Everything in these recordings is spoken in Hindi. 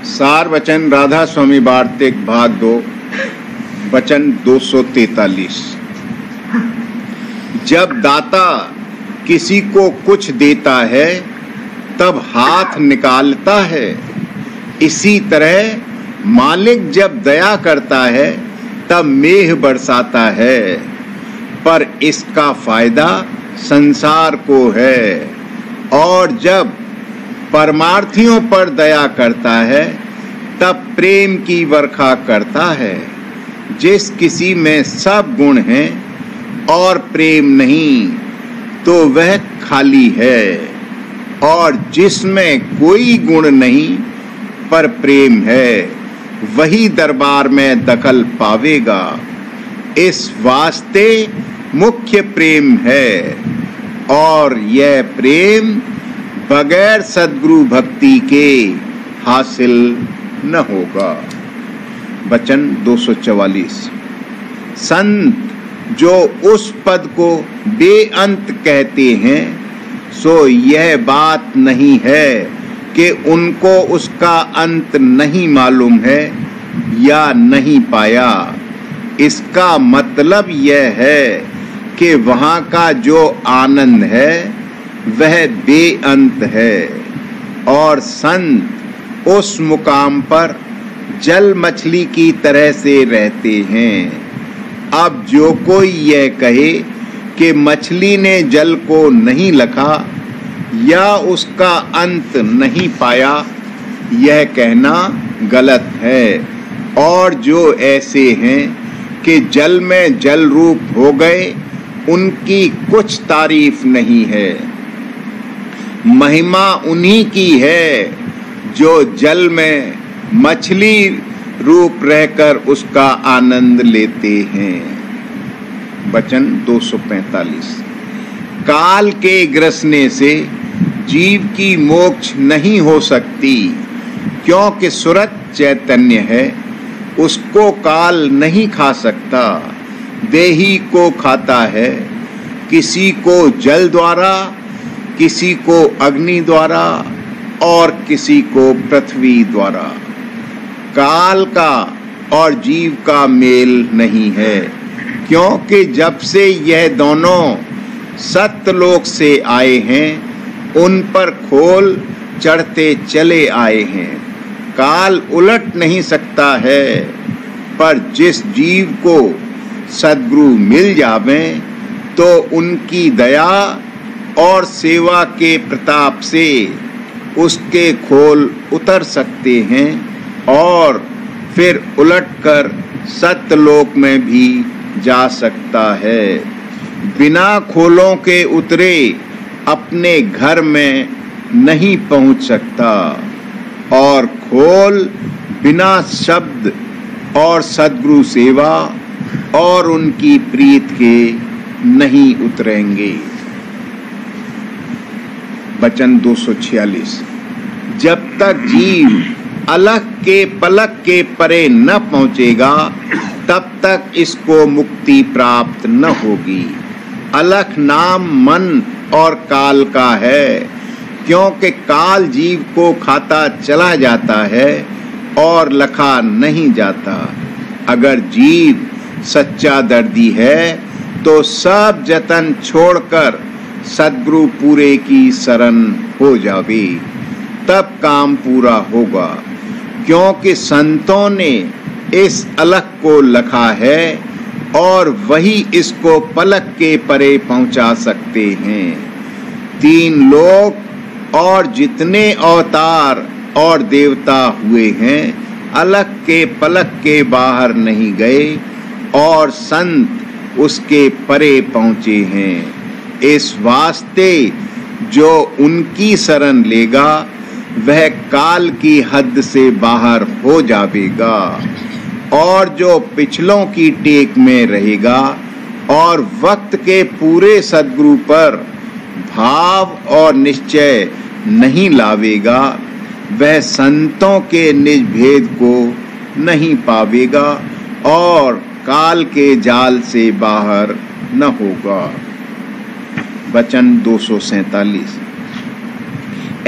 सार वचन राधा स्वामी वार्तिक भाग 2 वचन 243। जब दाता किसी को कुछ देता है तब हाथ निकालता है, इसी तरह मालिक जब दया करता है तब मेघ बरसाता है, पर इसका फायदा संसार को है। और जब परमार्थियों पर दया करता है तब प्रेम की वर्षा करता है। जिस किसी में सब गुण हैं और प्रेम नहीं तो वह खाली है, और जिसमें कोई गुण नहीं पर प्रेम है वही दरबार में दखल पावेगा। इस वास्ते मुख्य प्रेम है, और यह प्रेम बगैर सद्गुरु भक्ति के हासिल न होगा। वचन 244। संत जो उस पद को बेअंत कहते हैं, सो यह बात नहीं है कि उनको उसका अंत नहीं मालूम है या नहीं पाया। इसका मतलब यह है कि वहाँ का जो आनंद है वह बेअंत है, और संत उस मुकाम पर जल मछली की तरह से रहते हैं। अब जो कोई यह कहे कि मछली ने जल को नहीं लखा या उसका अंत नहीं पाया, यह कहना गलत है। और जो ऐसे हैं कि जल में जल रूप हो गए, उनकी कुछ तारीफ नहीं है। महिमा उन्हीं की है जो जल में मछली रूप रहकर उसका आनंद लेते हैं। वचन 245। काल के ग्रसने से जीव की मोक्ष नहीं हो सकती, क्योंकि सुरत चैतन्य है, उसको काल नहीं खा सकता। देही को खाता है, किसी को जल द्वारा, किसी को अग्नि द्वारा और किसी को पृथ्वी द्वारा। काल का और जीव का मेल नहीं है, क्योंकि जब से यह दोनों सत्यलोक से आए हैं उन पर खोल चढ़ते चले आए हैं। काल उलट नहीं सकता है, पर जिस जीव को सद्गुरु मिल जावे तो उनकी दया और सेवा के प्रताप से उसके खोल उतर सकते हैं, और फिर उलटकर सत्यलोक में भी जा सकता है। बिना खोलों के उतरे अपने घर में नहीं पहुंच सकता, और खोल बिना शब्द और सद्गुरु सेवा और उनकी प्रीत के नहीं उतरेंगे। वचन 246। जब तक जीव अलख के पलक के परे न पहुंचेगा तब तक इसको मुक्ति प्राप्त न होगी। अलख नाम मन और काल का है, क्योंकि काल जीव को खाता चला जाता है और लखा नहीं जाता। अगर जीव सच्चा दर्दी है तो सब जतन छोड़कर सद्गुरु पूरे की शरण हो जावे, तब काम पूरा होगा। क्योंकि संतों ने इस अलख को लखा है और वही इसको पलक के परे पहुंचा सकते हैं। 3 लोक और जितने अवतार और देवता हुए हैं, अलख के पलक के बाहर नहीं गए और संत उसके परे पहुंचे हैं। इस वास्ते जो उनकी शरण लेगा वह काल की हद से बाहर हो जाएगा, और जो पिछलों की टेक में रहेगा और वक्त के पूरे सद्गुरु पर भाव और निश्चय नहीं लावेगा, वह संतों के निज भेद को नहीं पावेगा और काल के जाल से बाहर न होगा। वचन 247।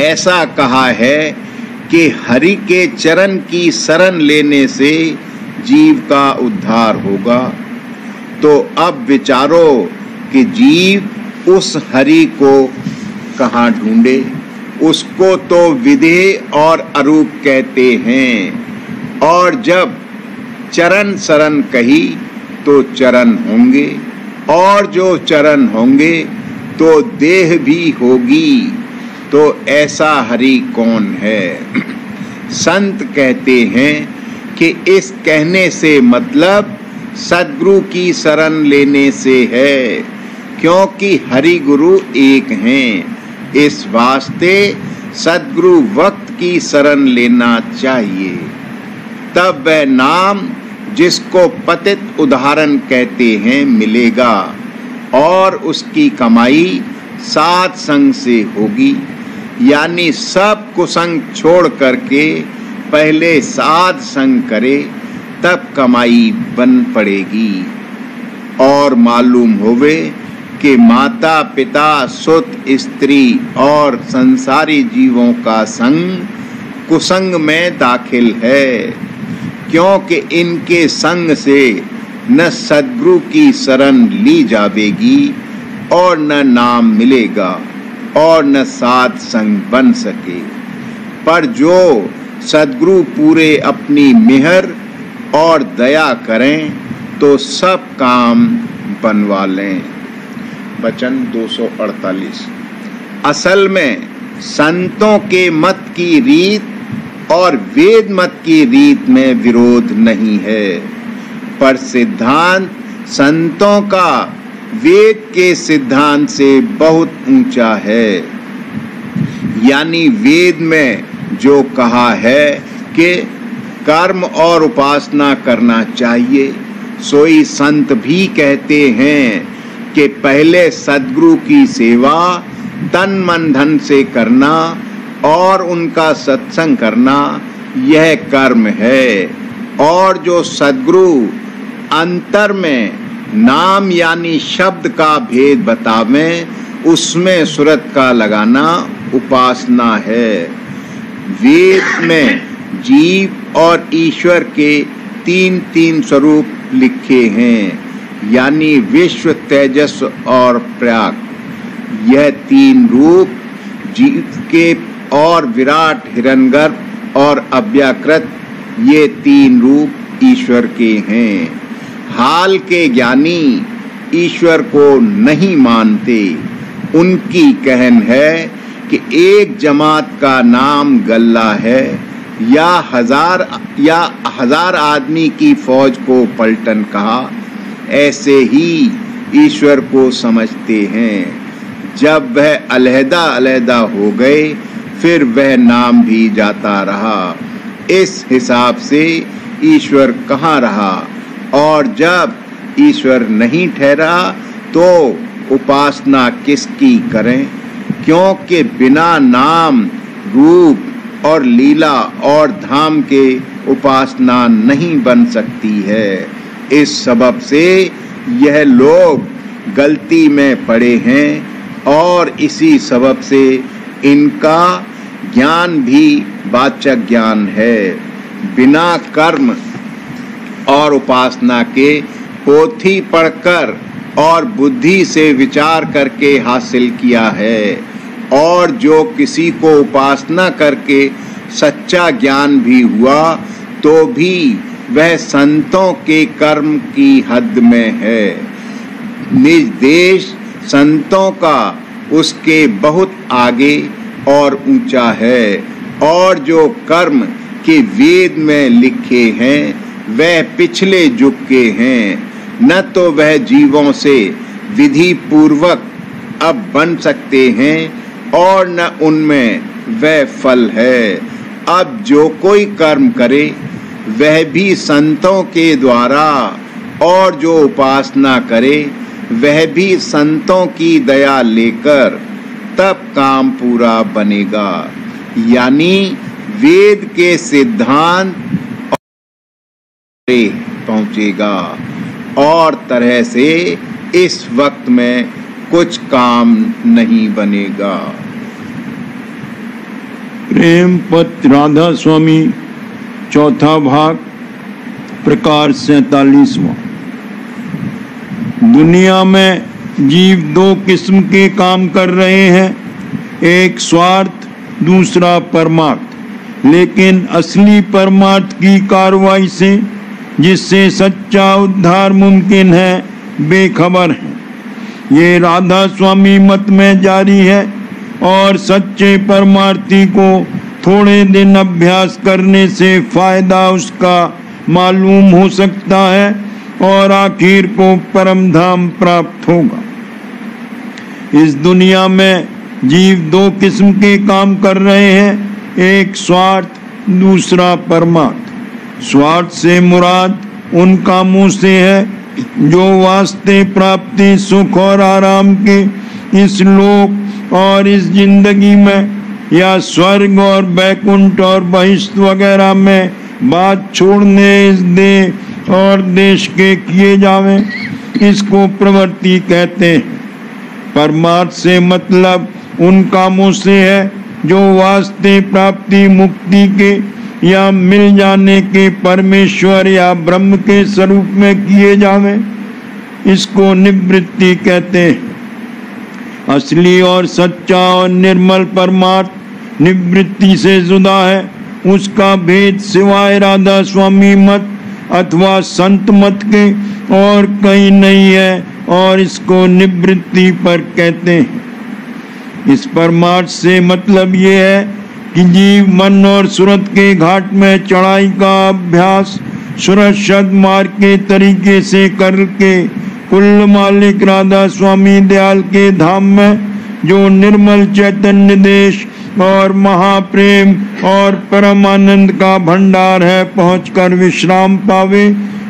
ऐसा कहा है कि हरि के चरण की शरण लेने से जीव का उद्धार होगा। तो अब विचारो कि जीव उस हरि को कहाँ ढूंढे। उसको तो विदेह और अरूप कहते हैं, और जब चरण शरण कही तो चरण होंगे, और जो चरण होंगे तो देह भी होगी। तो ऐसा हरि कौन है? संत कहते हैं कि इस कहने से मतलब सद्गुरु की शरण लेने से है, क्योंकि हरि गुरु एक हैं। इस वास्ते सद्गुरु वक्त की शरण लेना चाहिए। तब वह नाम जिसको पतित उदाहरण कहते हैं मिलेगा, और उसकी कमाई साध संग से होगी। यानी सब कुसंग छोड़ करके पहले साध संग करे, तब कमाई बन पड़ेगी। और मालूम होवे कि माता पिता सुत स्त्री और संसारी जीवों का संग कुसंग में दाखिल है, क्योंकि इनके संग से न सद्गुरु की शरण ली जावेगी, और न नाम मिलेगा, और न साध संग बन सके। पर जो सद्गुरु पूरे अपनी मेहर और दया करें तो सब काम बनवा लें। वचन 248। असल में संतों के मत की रीत और वेद मत की रीत में विरोध नहीं है, पर सिद्धांत संतों का वेद के सिद्धांत से बहुत ऊंचा है। यानी वेद में जो कहा है कि कर्म और उपासना करना चाहिए, सोई संत भी कहते हैं कि पहले सद्गुरु की सेवा तन मन धन से करना और उनका सत्संग करना, यह कर्म है। और जो सद्गुरु अंतर में नाम यानी शब्द का भेद बतावें, उसमें सुरत का लगाना उपासना है। वेद में जीव और ईश्वर के तीन तीन स्वरूप लिखे हैं, यानी विश्व, तेजस और प्रयाग। यह तीन रूप जीव के, और विराट, हिरण्यगर्भ और अव्याकृत, ये तीन रूप ईश्वर के हैं। हाल के ज्ञानी ईश्वर को नहीं मानते। उनकी कहन है कि एक जमात का नाम गल्ला है, या हजार आदमी की फौज को पलटन कहा। ऐसे ही ईश्वर को समझते हैं। जब वह अलहदा अलहदा हो गए, फिर वह नाम भी जाता रहा। इस हिसाब से ईश्वर कहाँ रहा? और जब ईश्वर नहीं ठहरा तो उपासना किसकी करें? क्योंकि बिना नाम, रूप और लीला और धाम के उपासना नहीं बन सकती है। इस सबब से यह लोग गलती में पड़े हैं, और इसी सबब से इनका ज्ञान भी वाचक ज्ञान है। बिना कर्म और उपासना के पोथी पढ़कर और बुद्धि से विचार करके हासिल किया है। और जो किसी को उपासना करके सच्चा ज्ञान भी हुआ, तो भी वह संतों के कर्म की हद में है। निज देश संतों का उसके बहुत आगे और ऊंचा है। और जो कर्म के वेद में लिखे हैं, वह पिछले युग के हैं। न तो वह जीवों से विधि पूर्वक अब बन सकते हैं, और न उनमें वह फल है। अब जो कोई कर्म करे, वह भी संतों के द्वारा, और जो उपासना करे, वह भी संतों की दया लेकर, तब काम पूरा बनेगा। यानी वेद के सिद्धांत पहुंचेगा। और तरह से इस वक्त में कुछ काम नहीं बनेगा। प्रेम पत्र राधा स्वामी, चौथा भाग, प्रकार 47वां। दुनिया में जीव दो किस्म के काम कर रहे हैं, एक स्वार्थ, दूसरा परमार्थ। लेकिन असली परमार्थ की कार्रवाई से, जिससे सच्चा उद्धार मुमकिन है, बेखबर है। ये राधा स्वामी मत में जारी है और सच्चे परमार्थी को थोड़े दिन अभ्यास करने से फायदा उसका मालूम हो सकता है और आखिर को परम धाम प्राप्त होगा। इस दुनिया में जीव दो किस्म के काम कर रहे हैं, एक स्वार्थ, दूसरा परमार्थ। स्वार्थ से मुराद उन कामों से है जो वास्ते प्राप्ति, सुख और आराम के इस लोक और इस जिंदगी में या स्वर्ग और बैकुंठ और बहिष्ठ वगैरह में बात छोड़ने इस देह और देश के किए जावें, इसको प्रवृत्ति कहते हैं। परमार्थ से मतलब उन कामों से है जो वास्ते प्राप्ति, मुक्ति के या मिल जाने के परमेश्वर या ब्रह्म के स्वरूप में किए जावें, इसको निवृत्ति कहते हैं। असली और सच्चा और निर्मल परमार्थ निवृत्ति से जुदा है। उसका भेद सिवाय राधा स्वामी मत अथवा संत मत के और कहीं नहीं है और इसको निवृत्ति पर कहते हैं। इस परमार्थ से मतलब ये है कि जीव मन और सूरत के घाट में चढ़ाई का अभ्यास सुरक्षित मार्ग के तरीके से करके कुल मालिक राधा स्वामी दयाल के धाम में, जो निर्मल चैतन्य देश और महाप्रेम और परम आनंद का भंडार है, पहुंचकर विश्राम पावे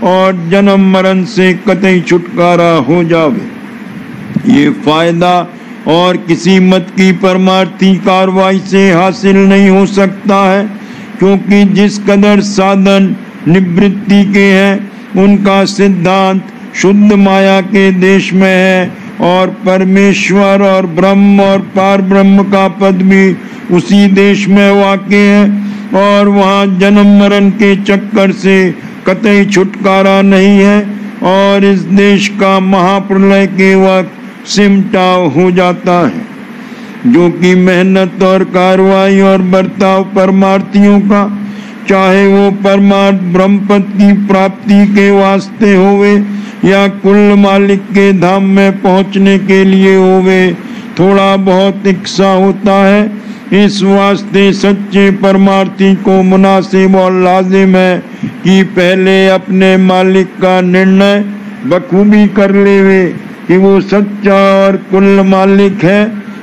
और जन्म मरण से कतई छुटकारा हो जावे। ये फायदा और किसी मत की परमार्थी कार्रवाई से हासिल नहीं हो सकता है, क्योंकि जिस कदर साधन निवृत्ति के हैं उनका सिद्धांत शुद्ध माया के देश में है और परमेश्वर और ब्रह्म और पार ब्रह्म का पद भी उसी देश में वाक़ है और वहाँ जन्म मरण के चक्कर से कतई छुटकारा नहीं है और इस देश का महाप्रलय के वक्त सिमटा हो जाता है। जो कि मेहनत और कार्रवाई और बर्ताव परमार्थियों का, चाहे वो परमार्थ ब्रह्मपद की प्राप्ति के वास्ते होवे या कुल मालिक के धाम में पहुंचने के लिए होवे, थोड़ा बहुत इच्छा होता है। इस वास्ते सच्चे परमार्थी को मुनासिब और लाजिम है कि पहले अपने मालिक का निर्णय बखूबी कर लेवे कि वो सच्चा और कुल मालिक है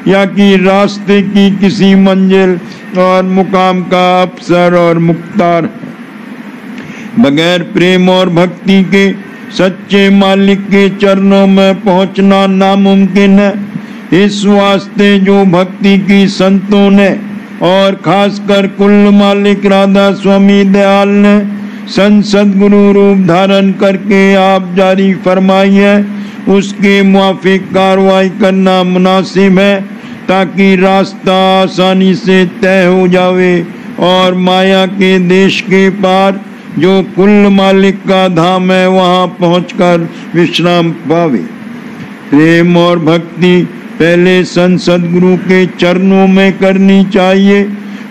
या कि रास्ते की किसी मंजिल और मुकाम का अफसर और मुख्तार है। बगैर प्रेम और भक्ति के सच्चे मालिक के चरणों में पहुंचना नामुमकिन है। इस वास्ते जो भक्ति की संतों ने और खासकर कुल मालिक राधा स्वामी दयाल ने सदगुरु रूप धारण करके आप जारी फरमाई है, उसके मुआफिक कार्रवाई करना मुनासिब है, ताकि रास्ता आसानी से तय हो जावे और माया के देश के पार जो कुल मालिक का धाम है वहाँ पहुंचकर विश्राम पावे। प्रेम और भक्ति पहले सदगुरु के चरणों में करनी चाहिए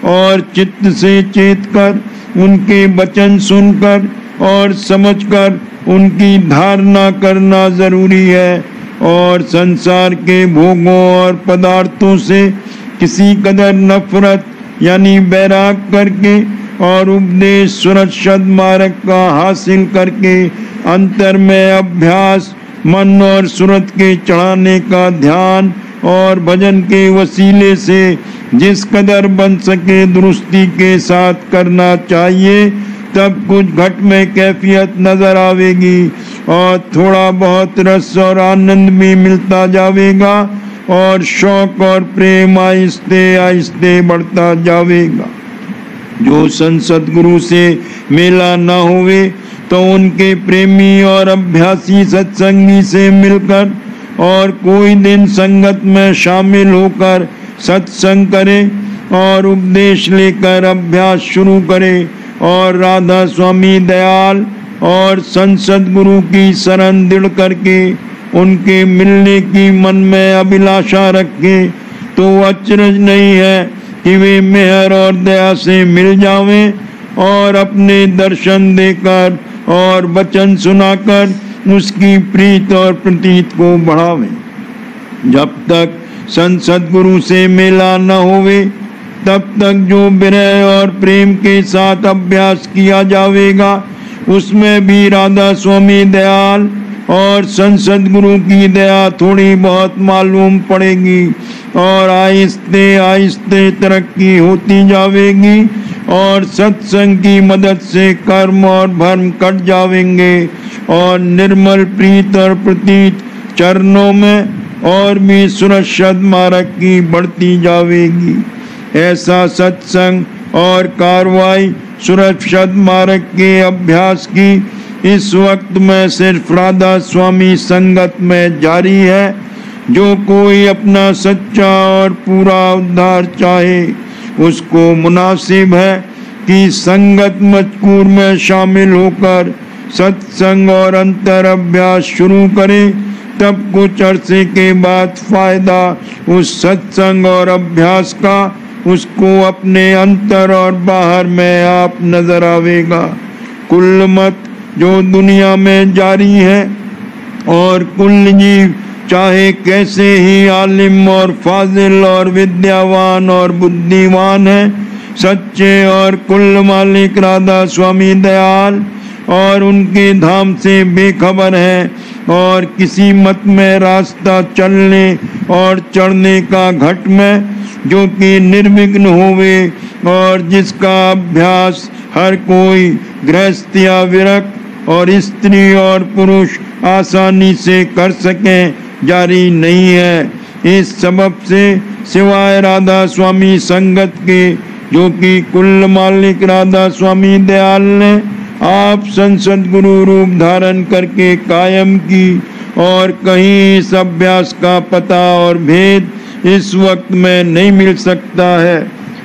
और चित्त से चेत कर उनके वचन सुनकर और समझकर उनकी धारणा करना जरूरी है और संसार के भोगों और पदार्थों से किसी कदर नफरत यानी बैराग करके और उपदेश सुरक्षित मार्ग का हासिल करके अंतर में अभ्यास, मन और सूरत के चढ़ाने का ध्यान और भजन के वसीले से जिस कदर बन सके दुरुस्ती के साथ करना चाहिए, तब कुछ घट में कैफियत नजर आवेगी और थोड़ा बहुत रस और आनंद भी मिलता जावेगा और शौक और प्रेम आहिस्ते आहिस्ते बढ़ता जावेगा। जो सदगुरु से मेला न होवे तो उनके प्रेमी और अभ्यासी सत्संगी से मिलकर और कोई दिन संगत में शामिल होकर सत्संग करे और उपदेश लेकर अभ्यास शुरू करे और राधा स्वामी दयाल और संसद गुरु की शरण दृढ़ करके उनके मिलने की मन में अभिलाषा रखे तो अचरज नहीं है कि वे मेहर और दया से मिल जावें और अपने दर्शन देकर और वचन सुनाकर उसकी प्रीत और प्रतीत को बढ़ावें। जब तक संसद गुरु से मेला न होवे तब तक जो विनय और प्रेम के साथ अभ्यास किया जावेगा उसमें भी राधा स्वामी दयाल और संसद गुरु की दया थोड़ी बहुत मालूम पड़ेगी और आहिस्ते आहिस्ते तरक्की होती जावेगी और सत्संग की मदद से कर्म और भर्म कट जावेंगे और निर्मल प्रीत और प्रतीत चरणों में और भी सुरक्षित मार्ग की बढ़ती जावेगी। ऐसा सत्संग और कार्रवाई सुरक्षित मार्ग के अभ्यास की इस वक्त में सिर्फ राधा स्वामी संगत में जारी है। जो कोई अपना सच्चा और पूरा उद्धार चाहे उसको मुनासिब है कि संगत मजकूर में शामिल होकर सत्संग और अंतर अभ्यास शुरू करे। तब कुछ अरसे के बाद फायदा उस सत्संग और अभ्यास का उसको अपने अंतर और बाहर में आप नजर आवेगा। कुल मत जो दुनिया में जारी है और कुल जीव चाहे कैसे ही आलिम और फाजिल और विद्यावान और बुद्धिमान है, सच्चे और कुल मालिक राधा स्वामी दयाल और उनके धाम से बेखबर है और किसी मत में रास्ता चलने और चढ़ने का घट में जो कि निर्विघ्न होवे और जिसका अभ्यास हर कोई गृहस्थ या विरक्त और स्त्री और पुरुष आसानी से कर सके जारी नहीं है। इस सबब से सिवाय राधा स्वामी संगत के जो कि कुल मालिक राधा स्वामी दयाल ने आप संसद गुरु रूप धारण करके कायम की और कहीं इस अभ्यास का पता और भेद इस वक्त में नहीं मिल सकता है।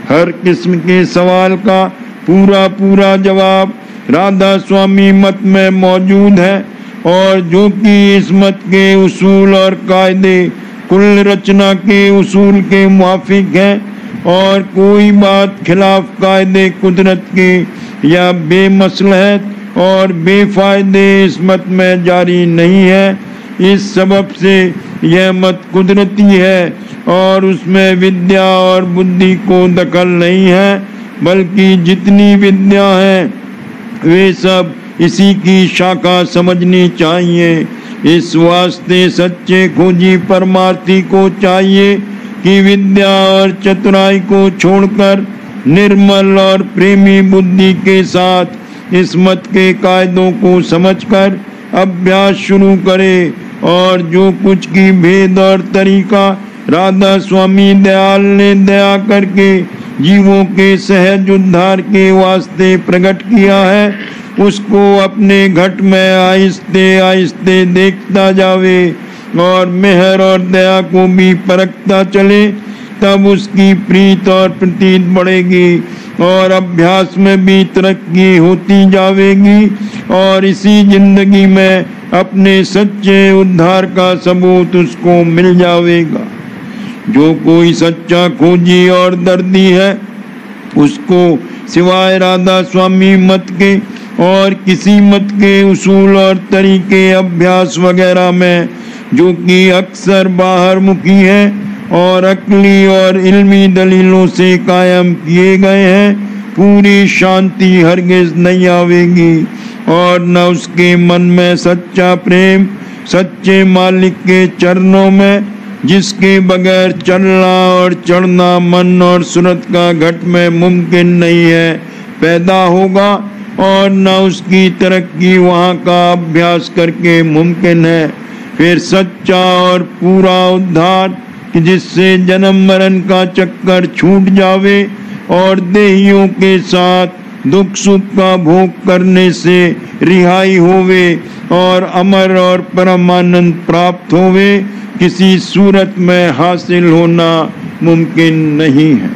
हर किस्म के सवाल का पूरा जवाब राधा स्वामी मत में मौजूद है और जो कि इस मत के उसूल और कायदे कुल रचना के उसूल के मुआफिक है और कोई बात खिलाफ कायदे कुदरत के या बेमसलहत और बेफायदे इस मत में जारी नहीं है। इस सबब से यह मत कुदरती है और उसमें विद्या और बुद्धि को दखल नहीं है, बल्कि जितनी विद्या है वे सब इसी की शाखा समझनी चाहिए। इस वास्ते सच्चे खोजी परमार्थी को चाहिए कि विद्या और चतुराई को छोड़कर निर्मल और प्रेमी बुद्धि के साथ इस मत के कायदों को समझकर अभ्यास शुरू करे और जो कुछ की भेद और तरीका राधा स्वामी दयाल ने दया करके जीवों के सहज उद्धार के वास्ते प्रकट किया है उसको अपने घट में आहिस्ते आहिस्ते देखता जावे और मेहर और दया को भी परखता चले। तब उसकी प्रीत और प्रतीत बढ़ेगी और अभ्यास में भी तरक्की होती जावेगी और इसी जिंदगी में अपने सच्चे उद्धार का सबूत उसको मिल जावेगा। जो कोई सच्चा खोजी और दर्दी है उसको सिवाय राधा स्वामी मत के और किसी मत के उसूल और तरीके अभ्यास वगैरह में जो कि अक्सर बाहर मुखी है और अक्ली और इल्मी दलीलों से कायम किए गए हैं, पूरी शांति हरगिज नहीं आवेगी और न उसके मन में सच्चा प्रेम सच्चे मालिक के चरणों में जिसके बगैर चलना और चढ़ना मन और सूरत का घट में मुमकिन नहीं है पैदा होगा और न उसकी तरक्की वहाँ का अभ्यास करके मुमकिन है। फिर सच्चा और पूरा उद्धार कि जिससे जन्म मरण का चक्कर छूट जावे और देहियों के साथ दुख सुख का भोग करने से रिहाई होवे और अमर और परमानंद प्राप्त होवे किसी सूरत में हासिल होना मुमकिन नहीं है।